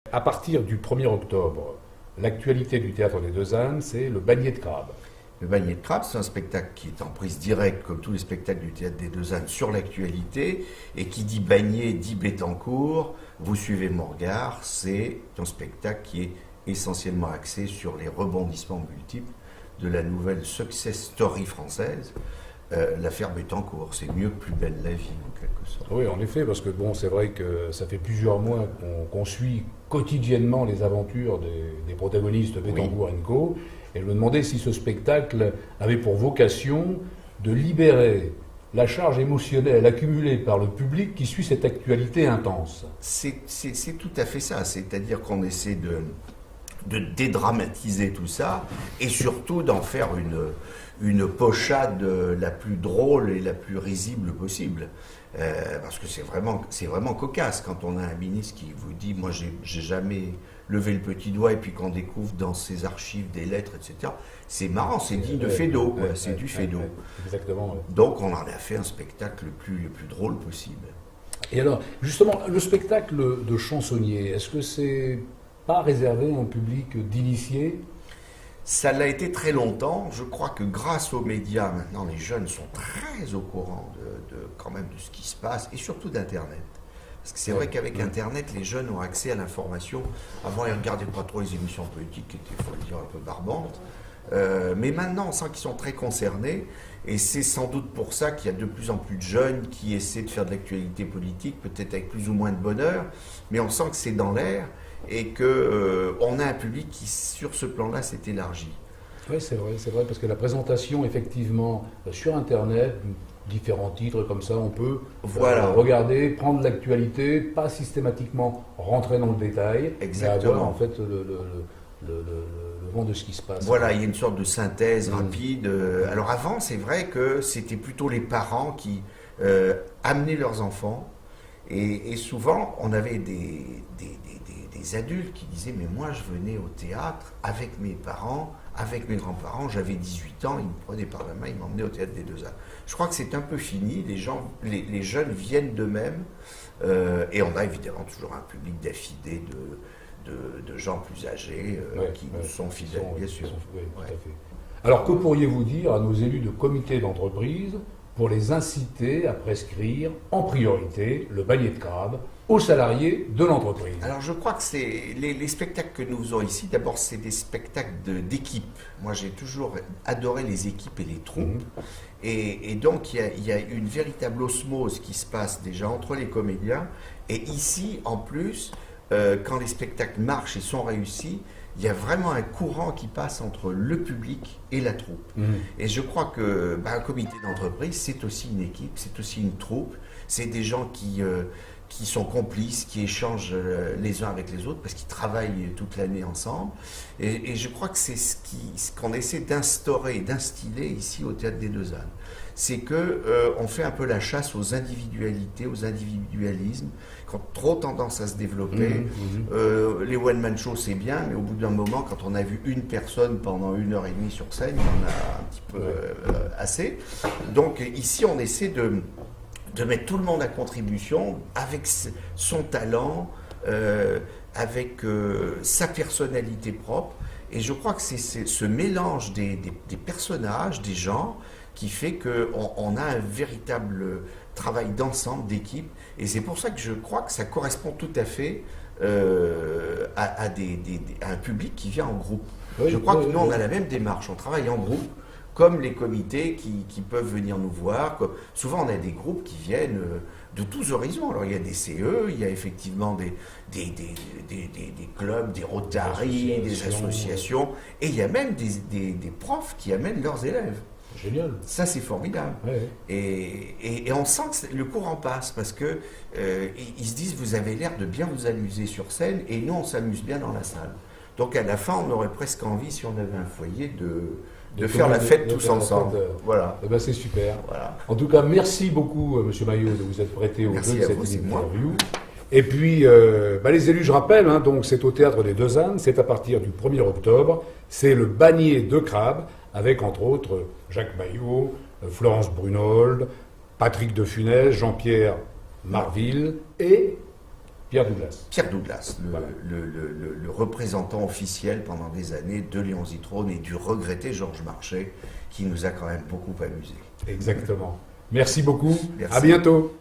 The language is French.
À partir du 1er octobre, l'actualité du Théâtre des Deux Ânes, c'est le Bagnet de crabe. Le Bagnet de crabe, c'est un spectacle qui est en prise directe, comme tous les spectacles du Théâtre des Deux Ânes, sur l'actualité. Et qui dit Bagnet dit Bettencourt. Vous suivez mon regard, c'est un spectacle qui est essentiellement axé sur les rebondissements multiples de la nouvelle success story française, l'affaire Bettencourt. C'est mieux que Plus belle la vie, en quelque sorte. Oui, en effet, parce que bon, c'est vrai que ça fait plusieurs mois qu'on suit quotidiennement les aventures des protagonistes Bettencourt et Co. Et je me demandais si ce spectacle avait pour vocation de libérer la charge émotionnelle accumulée par le public qui suit cette actualité intense. C'est tout à fait ça, c'est-à-dire qu'on essaie de dédramatiser tout ça et surtout d'en faire une pochade la plus drôle et la plus risible possible. Parce que c'est vraiment cocasse quand on a un ministre qui vous dit « moi j'ai jamais levé le petit doigt » et puis qu'on découvre dans ses archives des lettres, etc. C'est marrant, c'est digne de Feydeau, c'est du Feydeau. Exactement. Ouais. Donc on en a fait un spectacle le plus drôle possible. Et alors, justement, le spectacle de chansonnier, est-ce que c'est pas réservé à un public d'initiés? Ça l'a été très longtemps. Je crois que grâce aux médias, maintenant, les jeunes sont très au courant quand même de ce qui se passe, et surtout d'Internet. Parce que c'est vrai qu'avec Internet, les jeunes ont accès à l'information. Avant, ils ne regardaient pas trop les émissions politiques, qui étaient, il faut le dire, un peu barbantes. Mais maintenant, on sent qu'ils sont très concernés, et c'est sans doute pour ça qu'il y a de plus en plus de jeunes qui essaient de faire de l'actualité politique, peut-être avec plus ou moins de bonheur, mais on sent que c'est dans l'air, et qu'on a un public qui, sur ce plan-là, s'est élargi. Oui, c'est vrai, parce que la présentation, effectivement, sur Internet, différents titres comme ça, on peut regarder, prendre l'actualité, pas systématiquement rentrer dans le détail, exactement, mais avoir en fait le vent de ce qui se passe. Voilà, il y a une sorte de synthèse rapide. Alors avant, c'est vrai que c'était plutôt les parents qui amenaient leurs enfants, et souvent, on avait des adultes qui disaient « mais moi, je venais au théâtre avec mes parents, avec mes grands-parents, j'avais 18 ans, ils me prenaient par la main, ils m'emmenaient au Théâtre des Deux Ânes ». Je crois que c'est un peu fini, les jeunes viennent d'eux-mêmes, et on a évidemment toujours un public d'affidés, de gens plus âgés qui nous sont fidèles, bien sûr. Oui, tout à fait. Alors, que pourriez-vous dire à nos élus de comités d'entreprise pour les inciter à prescrire en priorité le Bagnet de crabe aux salariés de l'entreprise? Alors je crois que c'est les spectacles que nous faisons ici, d'abord c'est des spectacles d'équipe. Moi j'ai toujours adoré les équipes et les troupes. Et donc il y a une véritable osmose qui se passe déjà entre les comédiens. Et ici en plus, quand les spectacles marchent et sont réussis, il y a vraiment un courant qui passe entre le public et la troupe. Et je crois que un comité d'entreprise, c'est aussi une équipe, c'est aussi une troupe. C'est des gens qui sont complices, qui échangent les uns avec les autres, parce qu'ils travaillent toute l'année ensemble. Et je crois que c'est ce qu'on essaie d'instaurer, d'instiller ici au Théâtre des Deux Ânes. C'est qu'on fait un peu la chasse aux individualités, aux individualismes, qui ont trop tendance à se développer. Les one-man shows, c'est bien, mais au bout d'un moment, quand on a vu une personne pendant 1h30 sur scène, on a un petit peu assez. Donc ici, on essaie de mettre tout le monde à contribution avec son talent, avec sa personnalité propre. Et je crois que c'est ce mélange des personnages, des gens, qui fait qu'on a un véritable travail d'ensemble, d'équipe. Et c'est pour ça que je crois que ça correspond tout à fait à un public qui vient en groupe. Je crois que nous, on a la même démarche, on travaille en groupe, comme les comités qui peuvent venir nous voir. Souvent, on a des groupes qui viennent de tous horizons. Alors, il y a des CE, il y a effectivement des clubs, des Rotary, des associations, et il y a même des profs qui amènent leurs élèves. Génial. Ça, c'est formidable. Ouais. Et on sent que le courant passe, parce que ils se disent, vous avez l'air de bien vous amuser sur scène, et nous, on s'amuse bien dans la salle. Donc, à la fin, on aurait presque envie, si on avait un foyer, de faire la fête tous ensemble. Voilà. Eh ben, c'est super. Voilà. En tout cas, merci beaucoup, Monsieur Maillot, de vous être prêté au jeu de cette interview. Et puis, les élus, je rappelle, donc c'est au Théâtre des Deux Ânes, c'est à partir du 1er octobre, c'est le Bagnet de crabe, avec entre autres Jacques Maillot, Florence Brunold, Patrick de Funès, Jean-Pierre Marville et Pierre Douglas. Pierre Douglas, Voilà. le représentant officiel pendant des années de Léon Zitrone et du regretté Georges Marchais, qui nous a quand même beaucoup amusés. Exactement. Merci beaucoup. Merci. À bientôt.